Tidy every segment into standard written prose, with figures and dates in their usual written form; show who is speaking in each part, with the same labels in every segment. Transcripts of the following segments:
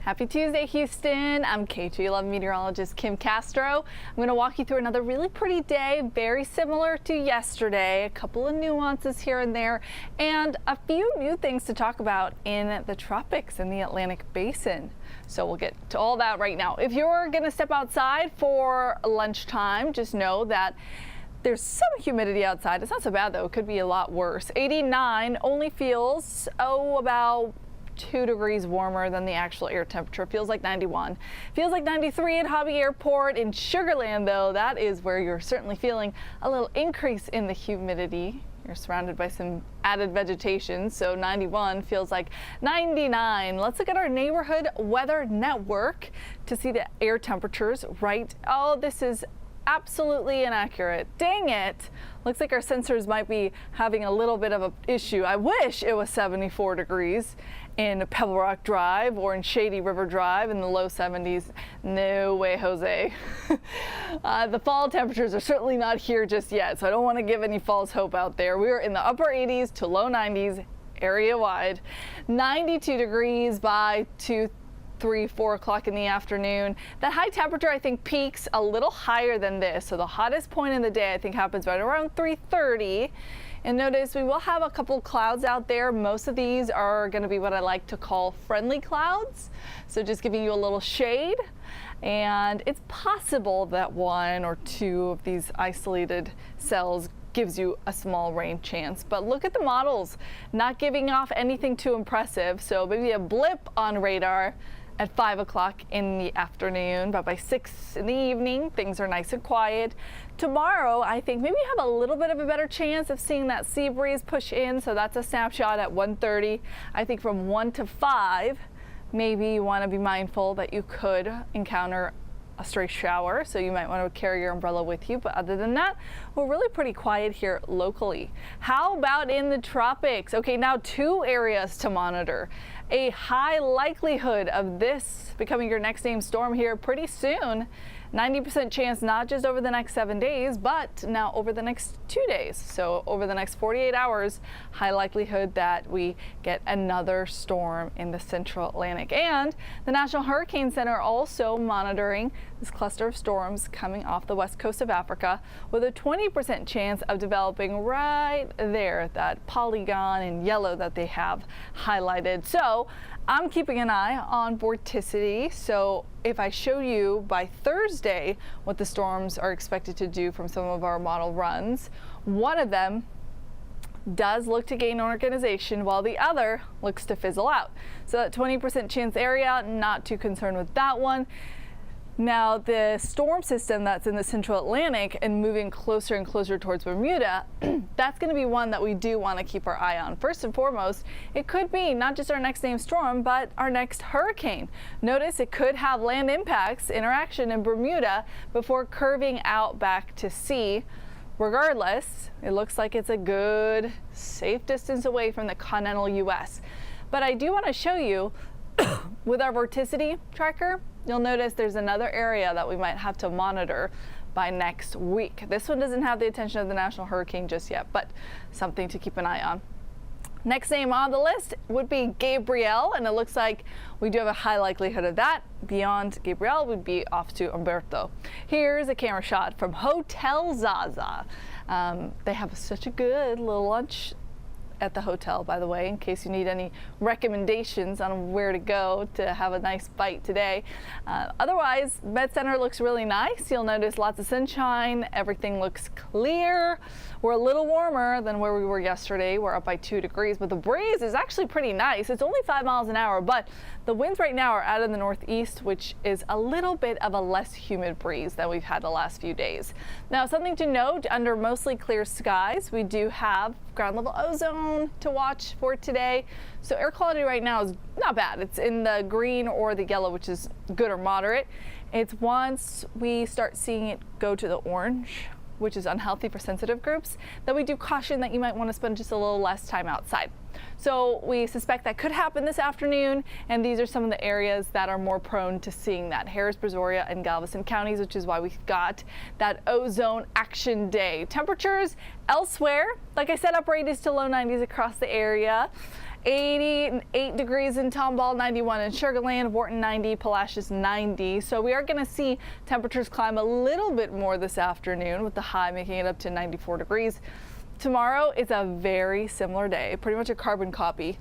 Speaker 1: Happy Tuesday, Houston. I'm KHOU meteorologist Kim Castro. I'm going to walk you through another really pretty day, very similar to yesterday. A couple of nuances here and there, and a few new things to talk about in the tropics in the Atlantic Basin. So we'll get to all that right now. If you're going to step outside for lunchtime, just know that there's some humidity outside. It's not so bad though. It could be a lot worse. 89 only feels, about 2 degrees warmer than the actual air temperature. Feels like 91. Feels like 93 at Hobby Airport. In Sugar Land though, that is where you're certainly feeling a little increase in the humidity. You're surrounded by some added vegetation, so 91 feels like 99. Let's look at our neighborhood weather network to see the air temperatures, right? Oh, this is absolutely inaccurate. Dang it. Looks like our sensors might be having a little bit of an issue. I wish it was 74 degrees in Pebble Rock Drive or in Shady River Drive in the low 70s. No way, Jose. The fall temperatures are certainly not here just yet, so I don't want to give any false hope out there. We're in the upper 80s to low 90s area wide. 92 degrees by 3, 4 o'clock in the afternoon. That high temperature I think peaks a little higher than this. So the hottest point in the day I think happens right around 3:30. And notice we will have a couple clouds out there. Most of these are going to be what I like to call friendly clouds. So just giving you a little shade. And it's possible that 1 or 2 of these isolated cells gives you a small rain chance. But look at the models, not giving off anything too impressive. So maybe a blip on radar at 5 o'clock in the afternoon, but by 6 in the evening, things are nice and quiet. Tomorrow, I think maybe have a little bit of a better chance of seeing that sea breeze push in, so that's a snapshot at 1:30. I think from 1 to 5, maybe you want to be mindful that you could encounter a stray shower, so you might want to carry your umbrella with you. But other than that, we're really pretty quiet here locally. How about in the tropics? Okay, now 2 areas to monitor. A high likelihood of this becoming your next named storm here pretty soon. 90% chance not just over the next 7 days, but now over the next 2 days. So over the next 48 hours, high likelihood that we get another storm in the central Atlantic. And the National Hurricane Center also monitoring this cluster of storms coming off the west coast of Africa with a 20% chance of developing right there, that polygon in yellow that they have highlighted. So I'm keeping an eye on vorticity. So if I show you by Thursday what the storms are expected to do from some of our model runs, one of them does look to gain organization while the other looks to fizzle out. So that 20% chance area, not too concerned with that one. Now the storm system that's in the central Atlantic and moving closer and closer towards Bermuda, that's going to be one that we do want to keep our eye on. First and foremost, it could be not just our next named storm, but our next hurricane. Notice it could have land impacts, interaction in Bermuda before curving out back to sea. Regardless, it looks like it's a good, safe distance away from the continental U.S. But I do want to show you with our vorticity tracker, you'll notice there's another area that we might have to monitor by next week. This one doesn't have the attention of the National Hurricane just yet, but something to keep an eye on. Next name on the list would be Gabrielle, and it looks like we do have a high likelihood of that. Beyond Gabrielle would be off to Umberto. Here's a camera shot from Hotel Zaza. They have such a good little lunch at the hotel, by the way, in case you need any recommendations on where to go to have a nice bite today. Otherwise, Med Center looks really nice. You'll notice lots of sunshine. Everything looks clear. We're a little warmer than where we were yesterday. We're up by 2 degrees, but the breeze is actually pretty nice. It's only 5 miles an hour, but the winds right now are out of the northeast, which is a little bit of a less humid breeze than we've had the last few days. Now, something to note, under mostly clear skies, we do have ground level ozone to watch for today. So air quality right now is not bad. It's in the green or the yellow, which is good or moderate. It's once we start seeing it go to the orange, which is unhealthy for sensitive groups, that we do caution that you might want to spend just a little less time outside. So we suspect that could happen this afternoon, and these are some of the areas that are more prone to seeing that. Harris, Brazoria, and Galveston counties, which is why we got that ozone action day. Temperatures elsewhere, like I said, upper 80s to low 90s across the area. 88 degrees in Tomball, 91 in Sugar Land, Wharton 90, Palacios 90. So we are going to see temperatures climb a little bit more this afternoon, with the high making it up to 94 degrees. Tomorrow is a very similar day, pretty much a carbon copy.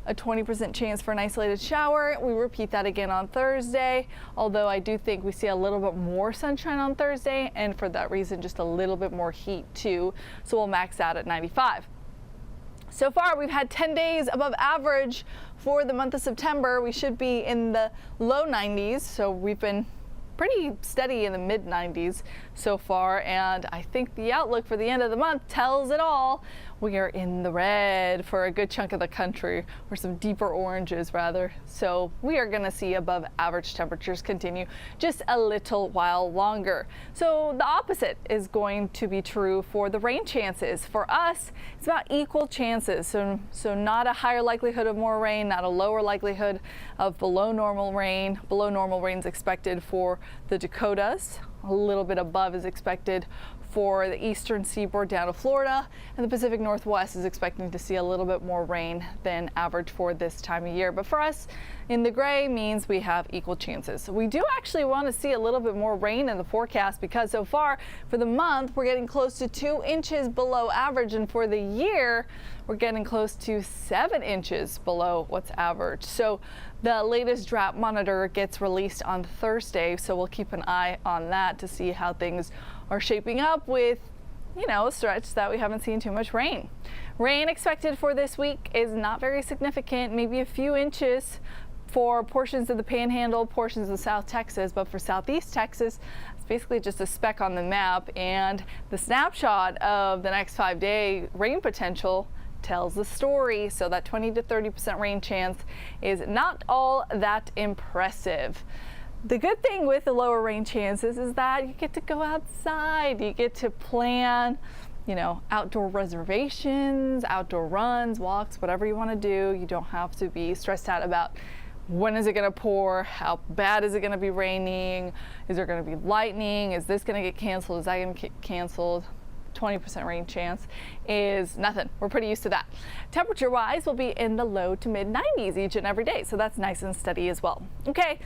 Speaker 1: A 20% chance for an isolated shower. We repeat that again on Thursday, although I do think we see a little bit more sunshine on Thursday, and for that reason just a little bit more heat too. So we'll max out at 95. So far, we've had 10 days above average for the month of September. We should be in the low 90s, so we've been pretty steady in the mid 90s so far, and I think the outlook for the end of the month tells it all. We are in the red for a good chunk of the country, or some deeper oranges rather. So we are going to see above average temperatures continue just a little while longer. So the opposite is going to be true for the rain chances. For us, it's about equal chances. So not a higher likelihood of more rain, not a lower likelihood of below normal rain. Below normal rain is expected for the Dakotas. A little bit above is expected for the eastern seaboard down to Florida, and the Pacific Northwest is expecting to see a little bit more rain than average for this time of year. But for us, in the gray means we have equal chances. So we do actually want to see a little bit more rain in the forecast, because so far for the month we're getting close to 2 inches below average, and for the year we're getting close to 7 inches below what's average. So the latest drought monitor gets released on Thursday, so we'll keep an eye on that to see how things are shaping up with, a stretch that we haven't seen too much rain. Rain expected for this week is not very significant, maybe a few inches for portions of the Panhandle, portions of South Texas, but for Southeast Texas, it's basically just a speck on the map, and the snapshot of the next 5-day rain potential tells the story. So that 20 to 30% rain chance is not all that impressive. The good thing with the lower rain chances is that you get to go outside, you get to plan, outdoor reservations, outdoor runs, walks, whatever you want to do. You don't have to be stressed out about when is it going to pour, how bad is it going to be raining, is there going to be lightning, is this going to get canceled, is that going to get canceled. 20% rain chance is nothing. We're pretty used to that. Temperature wise, we'll be in the low to mid 90s each and every day, so that's nice and steady as well. Okay.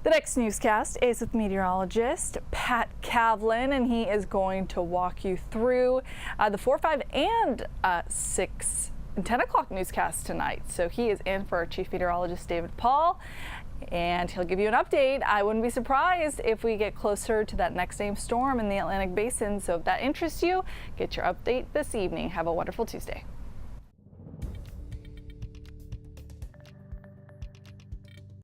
Speaker 1: The next newscast is with meteorologist Pat Kavlin, and he is going to walk you through the 4, 5, and 6 and 10 o'clock newscast tonight. So he is in for our chief meteorologist David Paul, and he'll give you an update. I wouldn't be surprised if we get closer to that next named storm in the Atlantic Basin. So if that interests you, get your update this evening. Have a wonderful Tuesday.